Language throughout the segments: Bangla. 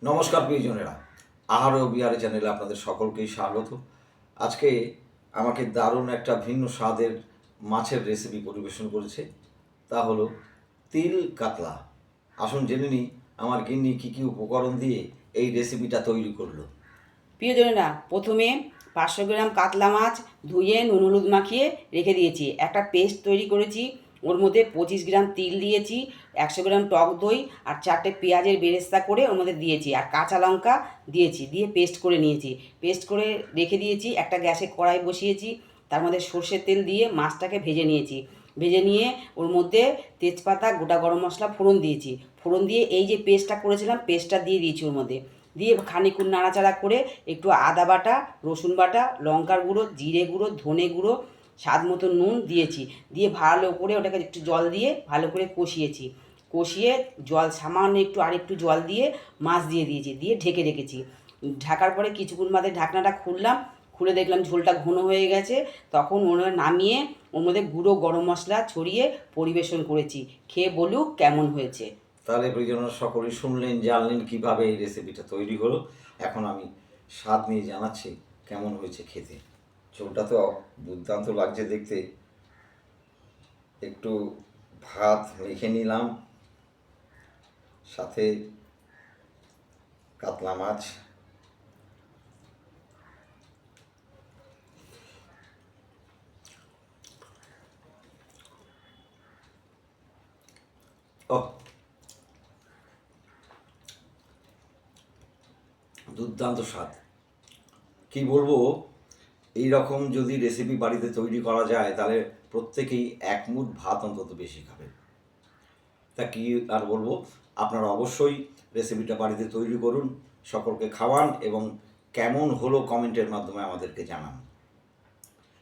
নমস্কার প্রিয়জনেরা, আহারে ও বিহারে চ্যানেলে আপনাদের সকলকেই স্বাগত। আজকে আমাকে দারুণ একটা ভিন্ন স্বাদের মাছের রেসিপি পরিবেশন করেছে, তা হলো তিল কাতলা। আসুন জেনে নিই আমার গিন্নি কী কী উপকরণ দিয়ে এই রেসিপিটা তৈরি করলো। প্রিয়জনেরা, প্রথমে 500 গ্রাম কাতলা মাছ ধুয়ে নুন হলুদ মাখিয়ে রেখে দিয়েছি। একটা পেস্ট তৈরি করেছি, ওর মধ্যে 25 গ্রাম তিল দিয়েছি, 100 গ্রাম টক দই আর 4টে পেঁয়াজের বেরেস্তা করে ওর মধ্যে দিয়েছি, আর কাঁচা লঙ্কা দিয়েছি, দিয়ে পেস্ট করে নিয়েছি। পেস্ট করে রেখে দিয়েছি। একটা গ্যাসে কড়াই বসিয়েছি, তার মধ্যে সর্ষের তেল দিয়ে মাছটাকে ভেজে নিয়েছি। ভেজে নিয়ে ওর মধ্যে তেজপাতা, গোটা গরম মশলা ফোড়ন দিয়েছি। ফোড়ন দিয়ে এই যে পেস্টটা করেছিলাম, পেস্টটা দিয়ে দিয়েছি ওর মধ্যে। দিয়ে খানিকক্ষণ নাড়াচাড়া করে একটু আদা বাটা, রসুন বাটা, লঙ্কার গুঁড়ো, জিরে গুঁড়ো, ধনে গুঁড়ো, স্বাদ মতো নুন দিয়েছি। দিয়ে ভালো করে ওটাকে একটু জল দিয়ে ভালো করে কষিয়েছি। কষিয়ে জল সামান্য একটু আরেকটু জল দিয়ে মাছ দিয়ে দিয়েছি, দিয়ে ঢেকে রেখেছি। ঢাকার পরে কিছুক্ষণ বাদে ঢাকনাটা খুললাম, খুলে দেখলাম ঝোলটা ঘন হয়ে গেছে। তখন ওরা নামিয়ে ওর মধ্যে গুঁড়ো গরম মশলা ছড়িয়ে পরিবেশন করেছি। খেয়ে বলুক কেমন হয়েছে। তাহলে প্রিয়জনরা সকলেই শুনলেন, জানলেন কীভাবে এই রেসিপিটা তৈরি হলো। এখন আমি স্বাদ নিয়ে জানাচ্ছি কেমন হয়েছে খেতে। ঝোলটা তো দুর্দান্ত লাগছে দেখতে। একটু ভাত মেখে নিলাম, সাথে কাতলা মাছ। ও, দুর্দান্ত স্বাদ, কি বলবো। এই রকম যদি রেসিপি বাড়িতে তৈরি করা যায় তাহলে প্রত্যেকেই এক মুঠ ভাত অন্তত বেশি খাবে। তা কি আর বলবো, আপনারা অবশ্যই রেসিপিটা বাড়িতে তৈরি করুন, সকলকে খাওয়ান এবং কেমন হলো কমেন্টের মাধ্যমে আমাদেরকে জানান।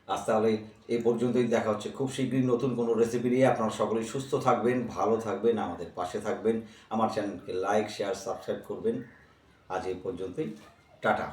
আজ তাহলে এই পর্যন্তই, দেখা হচ্ছে খুব শীঘ্রই নতুন কোনো রেসিপি নিয়ে। আপনারা সকলেই সুস্থ থাকবেন, ভালো থাকবেন, আমাদের পাশে থাকবেন, আমার চ্যানেলকে লাইক, শেয়ার, সাবস্ক্রাইব করবেন। আজ এই পর্যন্তই, টাটা।